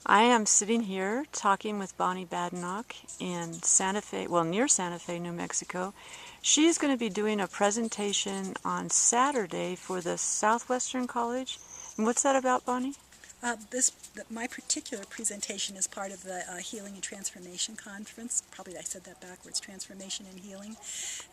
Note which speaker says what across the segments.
Speaker 1: I am sitting here talking with Bonnie Badenoch in Santa Fe, well, near Santa Fe, New Mexico. She's going to be doing a presentation on Saturday for the Southwestern College. And what's that about, Bonnie?
Speaker 2: My particular presentation is part of the Healing and Transformation Conference. Probably I said that backwards, Transformation and Healing.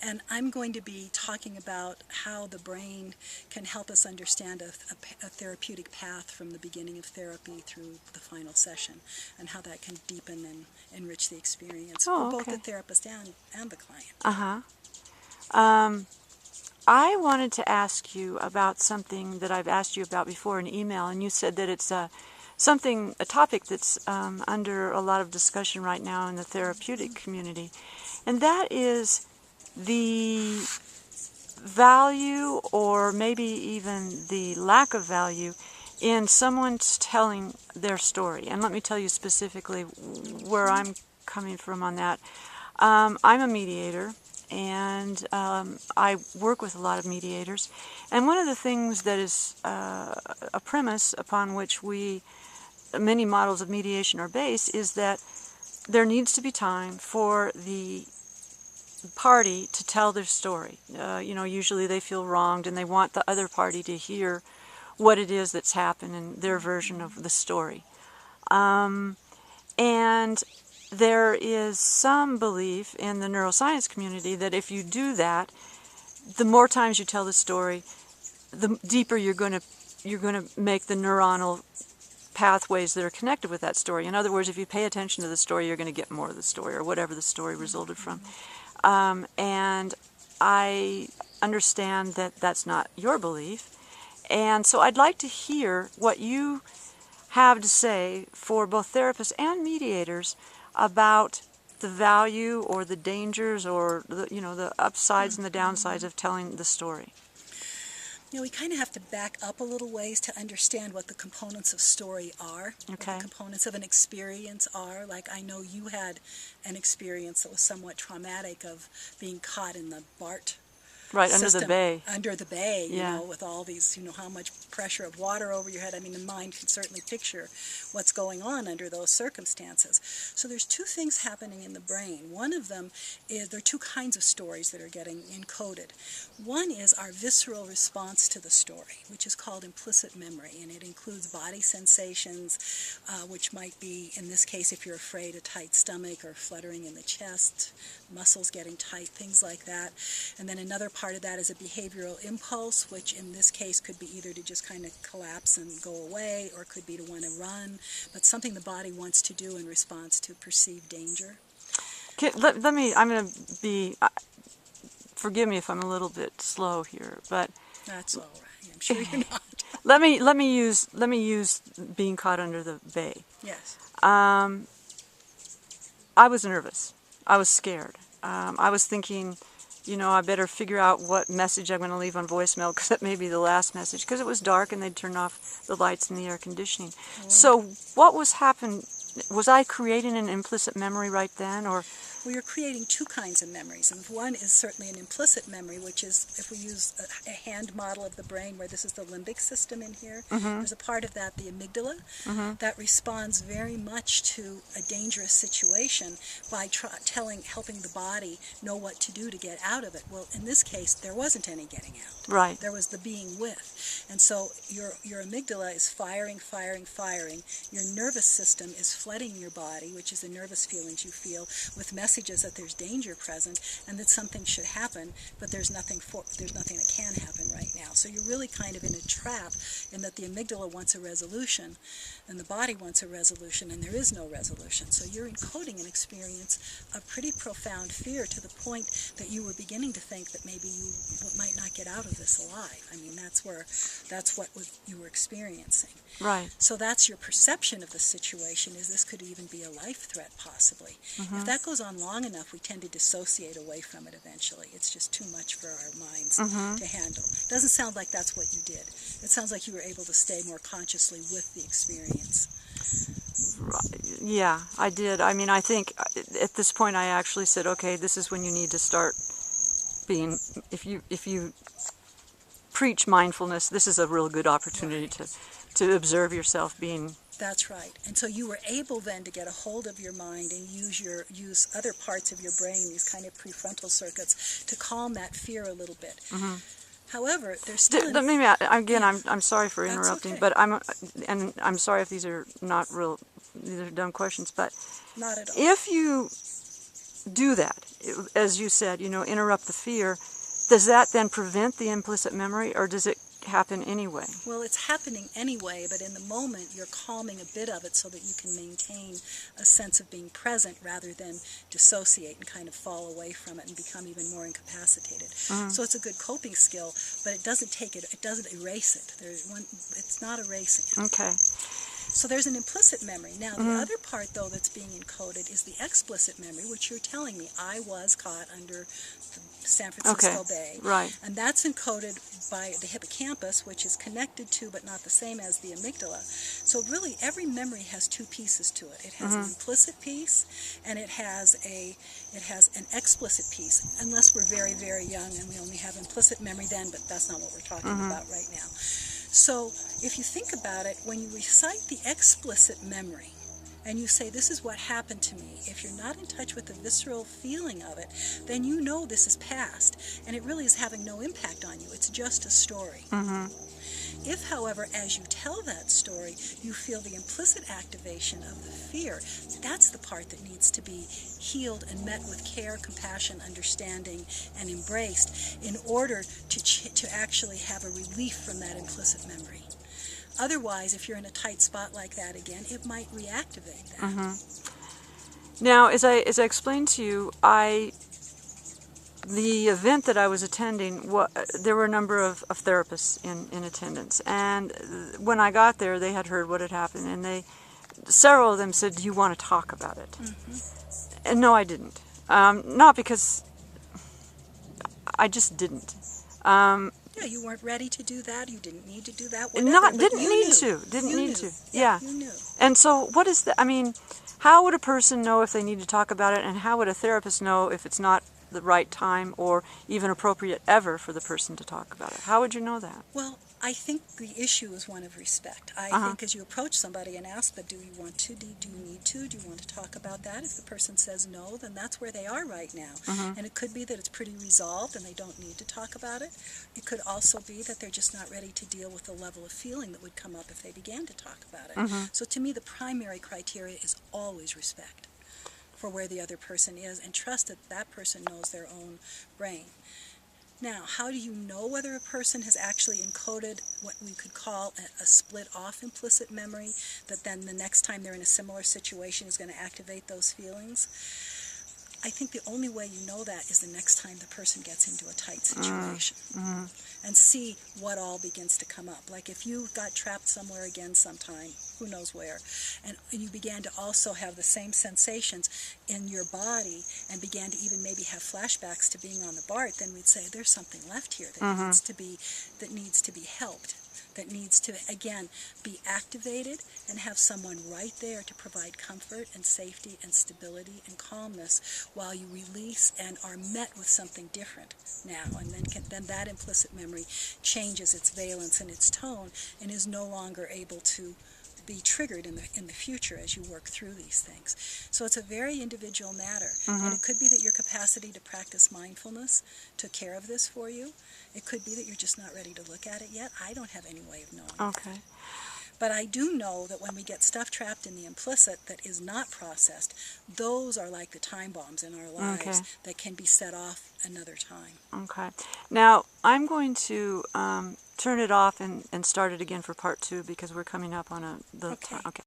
Speaker 2: And I'm going to be talking about how the brain can help us understand a therapeutic path from the beginning of therapy through the final session, and how that can deepen and enrich the experience for both the therapist and the client.
Speaker 1: I wanted to ask you about something that I've asked you about before in email, and you said that it's a topic that's under a lot of discussion right now in the therapeutic community, and that is the value, or maybe even the lack of value, in someone's telling their story. And let me tell you specifically where I'm coming from on that. I'm a mediator, and I work with a lot of mediators. And one of the things that is a premise upon which many models of mediation are based is that there needs to be time for the party to tell their story. Usually they feel wronged and they want the other party to hear what it is that's happened in their version of the story. And there is some belief in the neuroscience community that if you do that, the more times you tell the story, the deeper you're going to make the neuronal pathways that are connected with that story. In other words, if you pay attention to the story, you're going to get more of the story, or whatever the story resulted from. And I understand that that's not your belief. And so I'd like to hear what you have to say for both therapists and mediators about the value or the dangers or the upsides and the downsides of telling the story.
Speaker 2: We kind of have to back up a little ways to understand what the components of story are, what the components of an experience are. Like, I know you had an experience that was somewhat traumatic of being caught in the BART system, under the bay, with all these, how much pressure of water over your head. I mean, the mind can certainly picture what's going on under those circumstances. So there's two things happening in the brain. One of them is, there are two kinds of stories that are getting encoded. One is our visceral response to the story, which is called implicit memory, and it includes body sensations, which might be, in this case, if you're afraid, a tight stomach or fluttering in the chest, muscles getting tight, things like that. And then another part of that is a behavioral impulse, which in this case could be either to just kind of collapse and go away, or could be to want to run, but something the body wants to do in response to perceived danger.
Speaker 1: I'm going to be, forgive me if I'm a little bit slow here, but
Speaker 2: that's all right. I'm sure you're not.
Speaker 1: let me use being caught under the bay.
Speaker 2: Yes.
Speaker 1: I was nervous. I was scared. I was thinking, I better figure out what message I'm going to leave on voicemail, because that may be the last message, because it was dark and they'd turn off the lights and the air conditioning. So what was happening? Was I creating an implicit memory right then, or?
Speaker 2: Well, you're creating two kinds of memories, and one is certainly an implicit memory, which is, if we use a hand model of the brain, where this is the limbic system in here, there's a part of that, the amygdala, that responds very much to a dangerous situation by helping the body know what to do to get out of it. Well, in this case, there wasn't any getting out.
Speaker 1: Right.
Speaker 2: There was the being with. And so your amygdala is firing. Your nervous system is flooding your body, which is the nervous feelings you feel, with messages that there's danger present and that something should happen, but there's nothing that can happen right now. So you're really kind of in a trap, in that the amygdala wants a resolution and the body wants a resolution, and there is no resolution. So you're encoding an experience of pretty profound fear, to the point that you were beginning to think that maybe you might not get out of this alive. I mean, that's what you were experiencing.
Speaker 1: Right.
Speaker 2: So that's your perception of the situation, is this could even be a life threat, possibly. If that goes on long enough, we tend to dissociate away from it eventually. It's just too much for our minds to handle. It doesn't sound like that's what you did. It sounds like you were able to stay more consciously with the experience.
Speaker 1: Yeah, I did. I mean, I think at this point I actually said, okay, this is when you need to start being, if you preach mindfulness, this is a real good opportunity to observe yourself being
Speaker 2: That's right. And so you were able then to get a hold of your mind and use other parts of your brain, these kind of prefrontal circuits, to calm that fear a little bit.
Speaker 1: Mm-hmm.
Speaker 2: However, there's still
Speaker 1: Maybe again, I'm sorry for interrupting,
Speaker 2: okay.
Speaker 1: but I'm sorry if these are dumb questions, but
Speaker 2: Not at all.
Speaker 1: if you do that, as you said, interrupt the fear, does that then prevent the implicit memory, or does it happen anyway?
Speaker 2: Well, it's happening anyway, but in the moment you're calming a bit of it so that you can maintain a sense of being present rather than dissociate and kind of fall away from it and become even more incapacitated.
Speaker 1: Mm-hmm.
Speaker 2: So it's a good coping skill, but it doesn't erase it. It's not erasing it.
Speaker 1: Okay.
Speaker 2: So there's an implicit memory. Now, the other part, though, that's being encoded is the explicit memory, which you're telling me I was caught under the San Francisco Bay.
Speaker 1: Right.
Speaker 2: And that's encoded by the hippocampus, which is connected to but not the same as the amygdala. So really, every memory has two pieces to it. It has an implicit piece, and it has an explicit piece, unless we're very, very young and we only have implicit memory then, but that's not what we're talking about right now. So if you think about it, when you recite the explicit memory and you say, this is what happened to me, if you're not in touch with the visceral feeling of it, then you know this is past, and it really is having no impact on you. It's just a story. If, however, as you tell that story, you feel the implicit activation of the fear, that's the part that needs to be healed and met with care, compassion, understanding, and embraced in order to actually have a relief from that implicit memory. Otherwise, if you're in a tight spot like that again, it might reactivate that.
Speaker 1: Now, as I explained to you, the event that I was attending, there were a number of therapists in attendance, and when I got there, they had heard what had happened, and several of them said, "Do you want to talk about it?" And no, I didn't. Not because I just didn't.
Speaker 2: Yeah, you weren't ready to do that. You didn't need to do that.
Speaker 1: Didn't need to. Yeah.
Speaker 2: You knew.
Speaker 1: And so, what is that? I mean, how would a person know if they need to talk about it, and how would a therapist know if it's not the right time or even appropriate ever for the person to talk about it? How would you know that?
Speaker 2: Well, I think the issue is one of respect. I think as you approach somebody and ask them, do you want to, do you need to, do you want to talk about that? If the person says no, then that's where they are right now. And it could be that it's pretty resolved and they don't need to talk about it. It could also be that they're just not ready to deal with the level of feeling that would come up if they began to talk about it. So to me, the primary criteria is always respect for where the other person is, and trust that that person knows their own brain. Now, how do you know whether a person has actually encoded what we could call a split-off implicit memory, that then the next time they're in a similar situation is going to activate those feelings? I think the only way you know that is the next time the person gets into a tight situation. And see what all begins to come up. Like if you got trapped somewhere again sometime, who knows where, and you began to also have the same sensations in your body and began to even maybe have flashbacks to being on the BART, then we'd say there's something left here that needs to be helped, that needs to, again, be activated and have someone right there to provide comfort and safety and stability and calmness while you release and are met with something different now. And then that implicit memory changes its valence and its tone and is no longer able to be triggered in the future as you work through these things. So it's a very individual matter. And it could be that your capacity to practice mindfulness took care of this for you. It could be that you're just not ready to look at it yet. I don't have any way of knowing.
Speaker 1: Okay.
Speaker 2: But I do know that when we get stuff trapped in the implicit that is not processed, those are like the time bombs in our lives that can be set off another time.
Speaker 1: Okay. Now, I'm going to turn it off and start it again for part 2 because we're coming up on the time. Okay.